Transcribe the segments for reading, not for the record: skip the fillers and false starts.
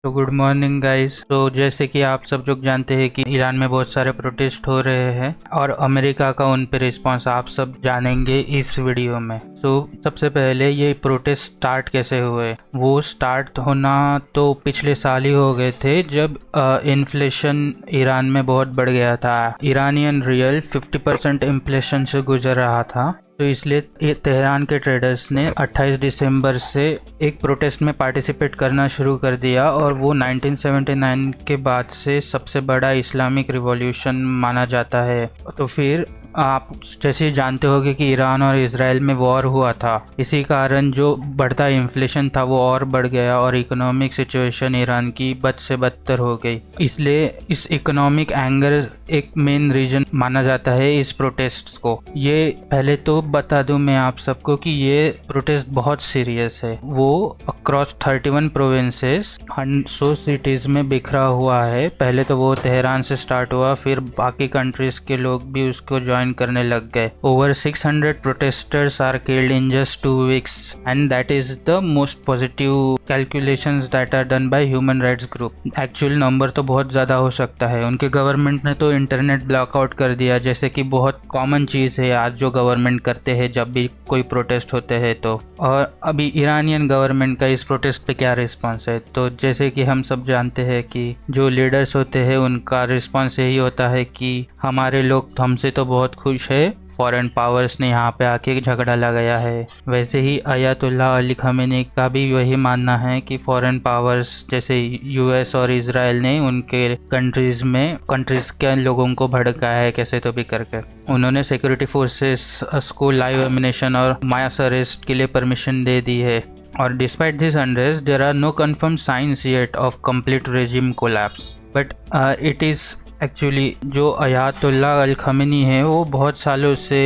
तो good morning guys. तो जैसे कि आप सब लोग जानते हैं कि ईरान में बहुत सारे प्रोटेस्ट हो रहे हैं और अमेरिका का उन पे रिस्पांस आप सब जानेंगे इस वीडियो में। तो सबसे पहले ये प्रोटेस्ट स्टार्ट कैसे हुए। वो स्टार्ट होना तो पिछले साल ही हो गए थे जब इन्फ्लेशन ईरान में बहुत बढ़ गया था। ईरानियन रियल 50% इन्फ्लेशन से गुजर रहा था। तो इसलिए तेहरान के ट्रेडर्स ने 28 दिसंबर से एक प्रोटेस्ट में पार्टिसिपेट करना शुरू कर दिया और वो 1979 के बाद से सबसे बड़ा इस्लामिक रिवॉल्यूशन माना जाता है। तो फिर आप जैसे जानते होंगे कि ईरान और इजराइल में वॉर हुआ था, इसी कारण जो बढ़ता इन्फ्लेशन था वो और बढ़ गया और इकोनॉमिक सिचुएशन ईरान की बद से बदतर हो गई। इसलिए इस इकोनॉमिक एंगर एक मेन रीजन माना जाता है इस प्रोटेस्ट को। ये पहले तो बता दूं मैं आप सबको कि ये प्रोटेस्ट बहुत सीरियस है। वो अक्रॉस 31 प्रोविंसेस 100 सिटीज में बिखरा हुआ है। पहले तो वो तेहरान से स्टार्ट हुआ, फिर बाकी कंट्रीज के लोग भी उसको ज्वाइन करने लग गए। Over 600 protesters are killed in just 2 weeks and that is the most positive calculations that are done by human rights group। Actual number तो बहुत ज़्यादा हो सकता है। उनके गवर्नमेंट ने तो इंटरनेट ब्लॉकआउट कर दिया, जैसे कि बहुत कॉमन चीज़ है आज जो गवर्नमेंट करते हैं जब भी कोई प्रोटेस्ट होते हैं तो। और अभी ईरानियन गवर्नमेंट का इस प्रोटेस्ट पे क्या रिस्पॉन्स है, तो जैसे कि हम सब जानते हैं कि जो लीडर्स होते हैं उनका रिस्पॉन्स यही होता है कि हमारे लोग हमसे तो बहुत खुश है, फॉरेन पावर्स ने यहाँ पे आके झगड़ा लगाया है। वैसे ही अयातुल्लाह अली खमेनी का भी वही मानना है कि फॉरेन पावर्स जैसे यूएस और इजराइल ने उनके कंट्रीज के लोगों को भड़काया है कैसे तो भी करके। उन्होंने सिक्योरिटी फोर्सेस को लाइव एमिनेशन और मास अरेस्ट के लिए परमिशन दे दी है। और despite this unrest there are no confirm science yet of complete regime collapse, but it is actually जो अयातुल्लाह अल खमेनी है वो बहुत सालों से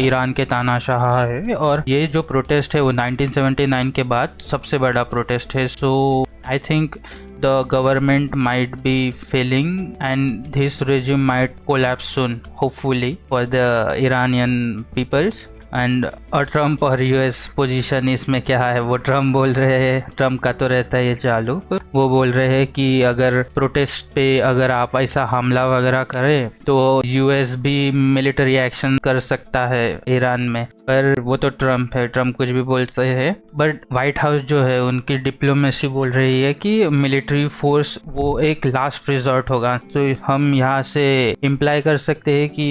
ईरान के तानाशाह है और ये जो प्रोटेस्ट है वो 1979 के बाद सबसे बड़ा प्रोटेस्ट है। So I think the government might be failing and this regime might collapse soon, hopefully for the Iranian peoples। And Trump और यूएस पोजीशन इसमें क्या है, वो ट्रम्प बोल रहे हैं, ट्रम्प का तो रहता है ये चालू, वो बोल रहे हैं कि अगर प्रोटेस्ट पे अगर आप ऐसा हमला वगैरह करें तो यूएस भी मिलिट्री एक्शन कर सकता है ईरान में। पर वो तो ट्रम्प है, ट्रम्प कुछ भी बोलते हैं। बट वाइट हाउस जो है उनकी डिप्लोमेसी बोल रही है कि मिलिट्री फोर्स वो एक लास्ट रिजॉर्ट होगा। तो हम यहाँ से इम्प्लाई कर सकते हैं कि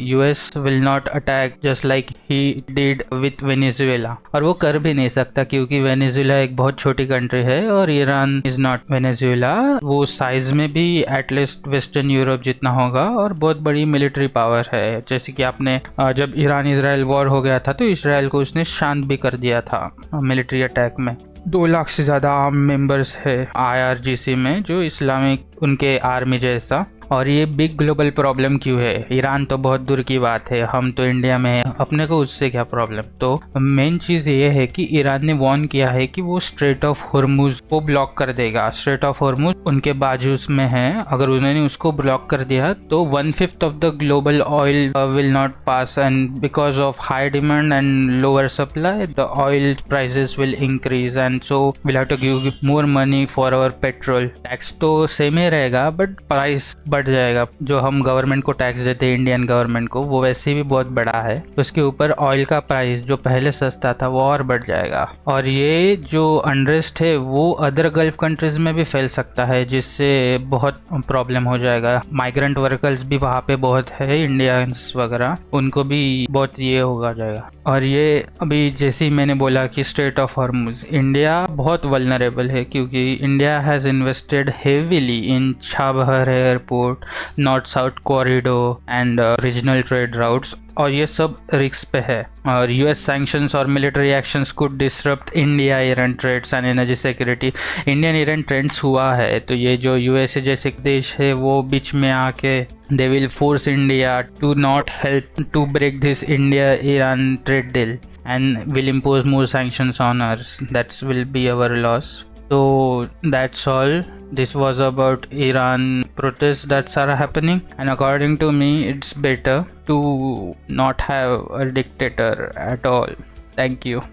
US will not attack just like he did with Venezuela. और वो कर भी नहीं सकता क्योंकि वेनेजुएला एक बहुत छोटी कंट्री है और ईरान इज नॉट वेनेजुएला। वो साइज में भी एटलीस्ट वेस्टर्न यूरोप जितना होगा और बहुत बड़ी मिलिट्री पावर है। जैसे कि आपने जब ईरान इजराइल वॉर हो गया था तो इसराइल को उसने शांत भी कर दिया था मिलिट्री अटैक में। 2 लाख से ज़्यादा आर्म मेंबर्स है IRGC में, जो इस्लामिक उनके आर्मी जैसा। और ये बिग ग्लोबल प्रॉब्लम क्यों है, ईरान तो बहुत दूर की बात है, हम तो इंडिया में है, अपने को उससे क्या प्रॉब्लम। तो मेन चीज़ ये है कि ईरान ने वार्न किया है कि वो स्ट्रेट ऑफ हॉर्मुज को ब्लॉक कर देगा। स्ट्रेट ऑफ हॉर्मुज उनके बाजूस में है, अगर उन्होंने उसको ब्लॉक कर दिया तो 1/5 of the global oil will not pass and because of high demand and lower supply the oil prices will increase and so will have to give more money for our petrol. Tax तो same ही रहेगा but price बढ़ जाएगा। जो हम government को tax देते हैं इंडियन गवर्नमेंट को, वो वैसे भी बहुत बड़ा है। उसके ऊपर ऑयल का प्राइस जो पहले सस्ता था वो और बढ़ जाएगा। और ये जो अनरेस्ट है वो अदर गल्फ कंट्रीज में भी फैल सकता है, जिससे बहुत प्रॉब्लम हो जाएगा। माइग्रेंट वर्कर्स भी वहाँ पे बहुत है, इंडियंस वगैरह, उनको भी बहुत ये होगा जाएगा। और ये अभी जैसे ही मैंने बोला कि स्ट्रेट ऑफ हॉर्मुज, इंडिया बहुत वल्नरेबल है क्योंकि India has invested heavily in Chabahar airport, north south corridor and regional trade routes, और ये सब रिस्क पे है। और यूएस सैंक्शंस और military actions could disrupt India Iran trades and energy security. Indian Iran trades हुआ है तो ये जो यूएसए जैसे देश है वो बीच में आके they will force India to not help to break this India Iran trade deal and will impose more sanctions on us. That will be our loss. So that's all. This was about Iran protests that are happening, and according to me it's better to not have a dictator at all. Thank you.